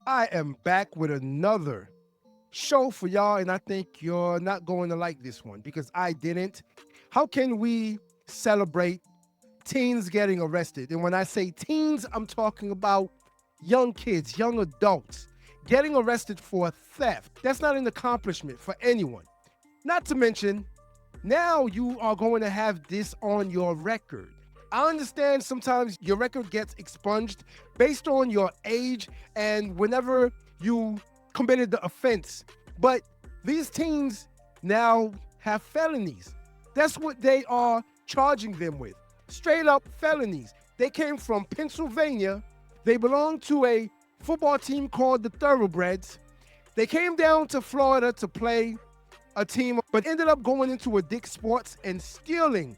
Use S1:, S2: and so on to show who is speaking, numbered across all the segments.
S1: I am back with another show for y'all, and I think you're not going to like this one because I didn't. How can we celebrate teens getting arrested? And when I say teens, I'm talking about young kids, young adults getting arrested for theft. That's not an accomplishment for anyone. Not to mention, now you are going to have this on your record. I understand sometimes your record gets expunged based on your age and whenever you committed the offense. But these teens now have felonies. That's what they are charging them with. Straight up felonies. They came from Pennsylvania. They belong to a football team called the 𝗘𝗶𝗴𝗵𝗁. They came down to Florida to play a team, but ended up going into a Dick's Sports and stealing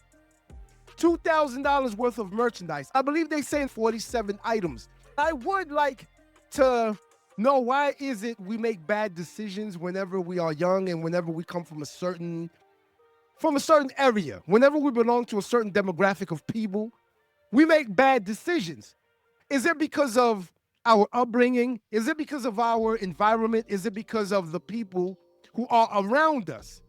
S1: $2,000 worth of merchandise. I believe they say 47 items. I would like to know, why is it we make bad decisions whenever we are young and whenever we come from a certain area, whenever we belong to a certain demographic of people, we make bad decisions. Is it because of our upbringing? Is it because of our environment? Is it because of the people who are around us?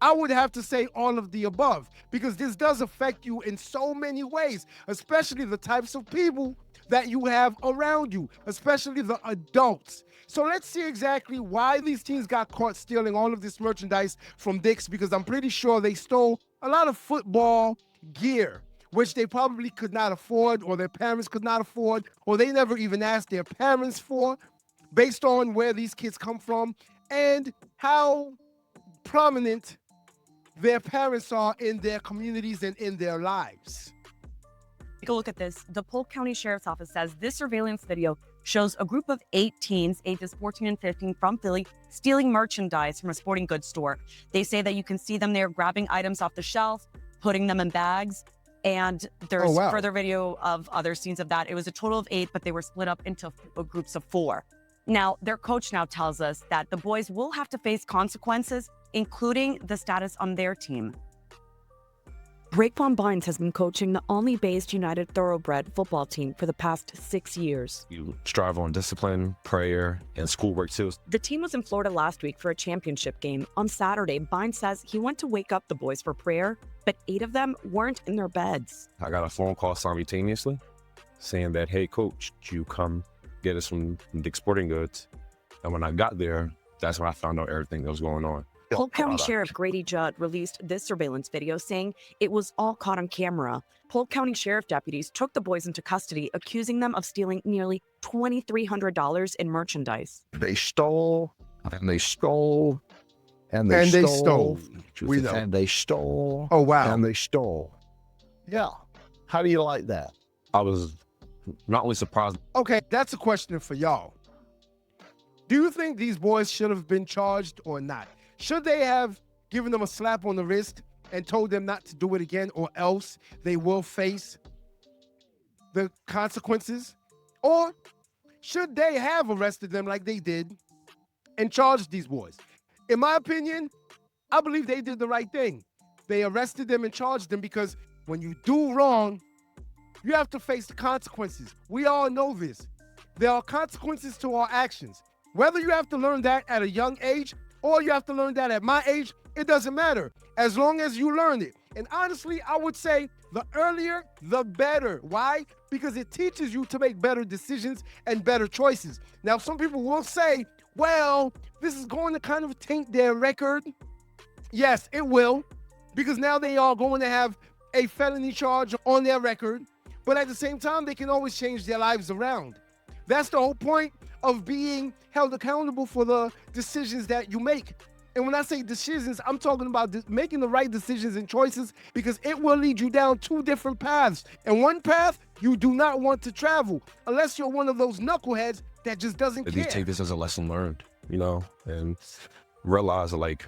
S1: I would have to say all of the above, because this does affect you in so many ways, especially the types of people that you have around you, especially the adults. So let's see exactly why these teens got caught stealing all of this merchandise from Dick's, because I'm pretty sure they stole a lot of football gear, which they probably could not afford, or their parents could not afford, or they never even asked their parents for, based on where these kids come from and how prominent their parents are in their communities and in their lives.
S2: Take a look at this. The Polk County Sheriff's Office says this surveillance video shows a group of 8 teens, ages 14 and 15, from Philly, stealing merchandise from a sporting goods store. They say that you can see them there grabbing items off the shelf, putting them in bags, and there's further video of other scenes of that. It was a total of 8, but they were split up into groups of 4. Now, their coach now tells us that the boys will have to face consequences, including the status on their team.
S3: 𝗵𝗵𝗵𝗵𝗀 has been coaching the Olney-based United Thoroughbred football team for the past 6 years.
S4: You strive on discipline, prayer, and schoolwork too.
S3: The team was in Florida last week for a championship game. On Saturday, 𝗵𝗵𝗵𝗀 says he went to wake up the boys for prayer, but 8 of them weren't in their beds.
S4: I got a phone call simultaneously saying that, hey, coach, you come get us from Dick's Sporting Goods. And when I got there, that's when I found out everything that was going on.
S3: Polk County Sheriff Grady Judd released this surveillance video saying it was all caught on camera. Polk County Sheriff deputies took the boys into custody, accusing them of stealing nearly $2,300 in merchandise.
S5: They stole, and they stole, and they stole.
S1: We know.
S5: And they stole.
S1: Oh, wow.
S5: And they stole. Yeah. How do you like that?
S4: I was not only surprised.
S1: Okay, that's a question for y'all. Do you think these boys should have been charged or not? Should they have given them a slap on the wrist and told them not to do it again, or else they will face the consequences? Or should they have arrested them like they did and charged these boys? In my opinion, I believe they did the right thing. They arrested them and charged them, because when you do wrong, you have to face the consequences. We all know this. There are consequences to our actions. Whether you have to learn that at a young age or you have to learn that at my age, it doesn't matter, as long as you learn it. And honestly, I would say the earlier, the better. Why? Because it teaches you to make better decisions and better choices. Now, some people will say, well, this is going to kind of taint their record. Yes, it will, because now they are going to have a felony charge on their record. But at the same time, they can always change their lives around. That's the whole point of being held accountable for the decisions that you make. And when I say decisions, I'm talking about making the right decisions and choices, because it will lead you down 2 different paths. And one path you do not want to travel, unless you're one of those knuckleheads that just doesn't care.
S4: You take this as a lesson learned, and realize that, like,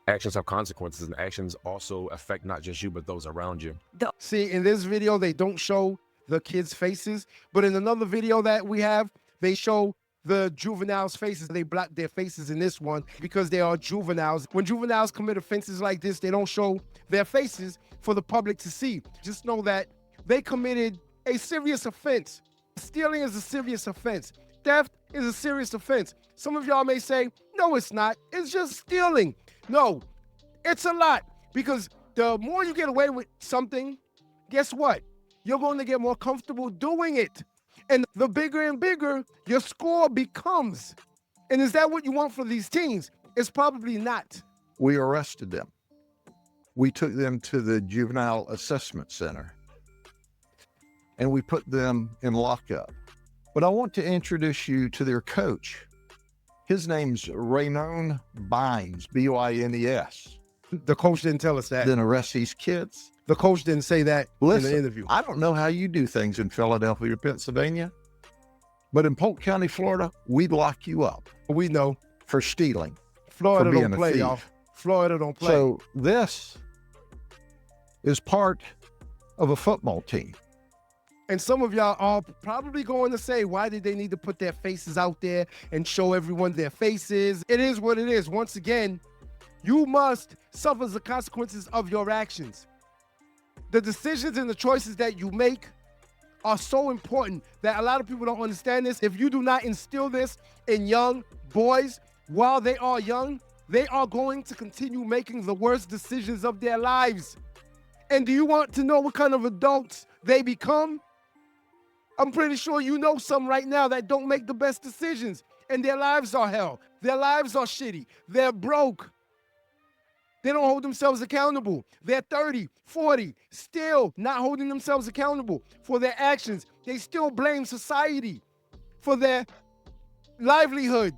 S4: actions have consequences, and actions also affect not just you, but those around you.
S1: See, in this video, they don't show the kids' faces, but in another video that we have, they show the juveniles' faces. They block their faces in this one because they are juveniles. When juveniles commit offenses like this, they don't show their faces for the public to see. Just know that they committed a serious offense. Stealing is a serious offense. Theft is a serious offense. Some of y'all may say, no, it's not. It's just stealing. No, it's a lot, because the more you get away with something, guess what? You're going to get more comfortable doing it. And the bigger and bigger your score becomes. And is that what you want for these teens? It's probably not.
S5: We arrested them. We took them to the Juvenile Assessment Center, and we put them in lockup. But I want to introduce you to their coach. His name's 𝗵𝗵𝗶𝗵𝗁, B-Y-N-E-S.
S1: The coach didn't tell us that.
S5: Then arrest these kids.
S1: The coach didn't say that in the interview.
S5: I don't know how you do things in Philadelphia, Pennsylvania, but in Polk County, Florida, we'd lock you up.
S1: We know.
S5: For stealing.
S1: Florida
S5: for being
S1: don't play, y'all. Florida don't play.
S5: So this is part of a football team.
S1: And some of y'all are probably going to say, why did they need to put their faces out there and show everyone their faces? It is what it is. Once again, you must suffer the consequences of your actions. The decisions and the choices that you make are so important that a lot of people don't understand this. If you do not instill this in young boys while they are young, they are going to continue making the worst decisions of their lives. And do you want to know what kind of adults they become? I'm pretty sure you know some right now that don't make the best decisions, and their lives are hell. Their lives are shitty. They're broke. They don't hold themselves accountable. They're 30, 40, still not holding themselves accountable for their actions. They still blame society for their livelihood.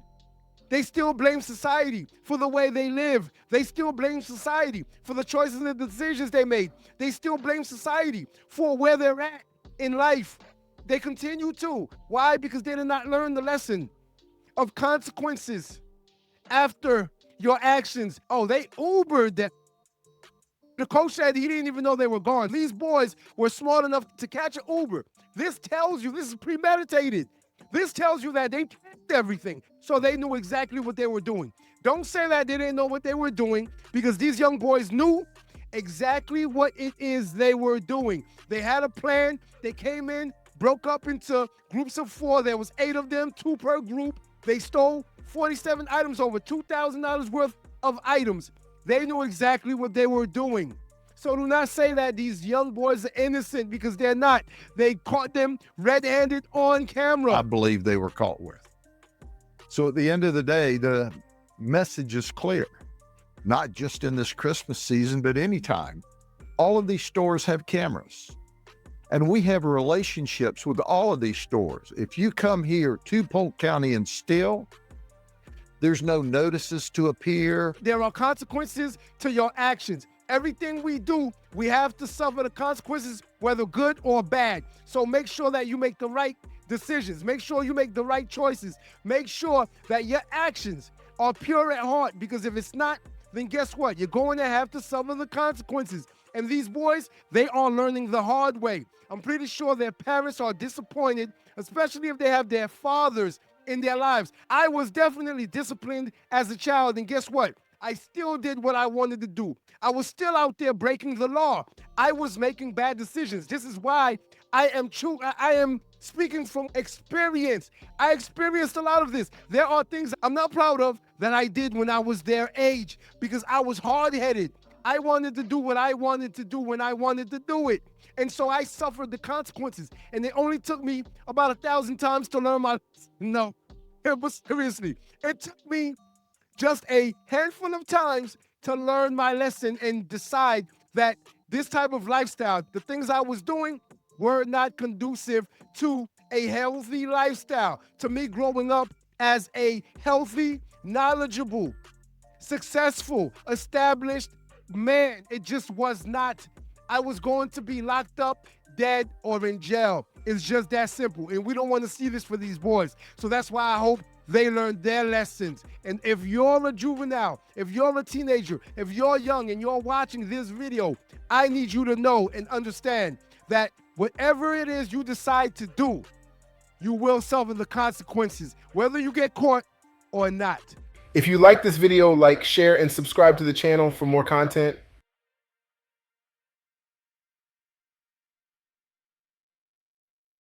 S1: They still blame society for the way they live. They still blame society for the choices and the decisions they made. They still blame society for where they're at in life. They continue to. Why? Because they did not learn the lesson of consequences after your actions. Oh, they Ubered that. The coach said he didn't even know they were gone. These boys were smart enough to catch an Uber. This tells you this is premeditated. This tells you that they planned everything, so they knew exactly what they were doing. Don't say that they didn't know what they were doing, because these young boys knew exactly what it is they were doing. They had a plan. They came in, broke up into groups of 4. There was 8 of them, 2 per group. They stole 47 items, over $2,000 worth of items. They knew exactly what they were doing. So do not say that these young boys are innocent, because they're not. They caught them red-handed on camera.
S5: I believe they were caught with. So at the end of the day, the message is clear, not just in this Christmas season, but anytime. All of these stores have cameras, and we have relationships with all of these stores. If you come here to Polk County and steal, there's no notices to appear.
S1: There are consequences to your actions. Everything we do, we have to suffer the consequences, whether good or bad. So make sure that you make the right decisions. Make sure you make the right choices. Make sure that your actions are pure at heart, because if it's not, then guess what? You're going to have to suffer the consequences. And these boys, they are learning the hard way. I'm pretty sure their parents are disappointed, especially if they have their fathers in their lives. I was definitely disciplined as a child, and guess what? I still did what I wanted to do. I was still out there breaking the law. I was making bad decisions. This is why I am speaking from experience. I experienced a lot of this. There are things I'm not proud of that I did when I was their age, because I was hard-headed. I wanted to do what I wanted to do when I wanted to do it. And so I suffered the consequences. And it only took me about 1,000 times to learn my, no, but seriously, it took me just a handful of times to learn my lesson and decide that this type of lifestyle, the things I was doing, were not conducive to a healthy lifestyle, to me growing up as a healthy, knowledgeable, successful, established man. It just was not. I was going to be locked up, dead, or in jail. It's just that simple. And we don't want to see this for these boys. So that's why I hope they learn their lessons. And if you're a juvenile, if you're a teenager, if you're young and you're watching this video, I need you to know and understand that whatever it is you decide to do, you will suffer the consequences, whether you get caught or not.
S6: If you like this video, like, share, and subscribe to the channel for more content.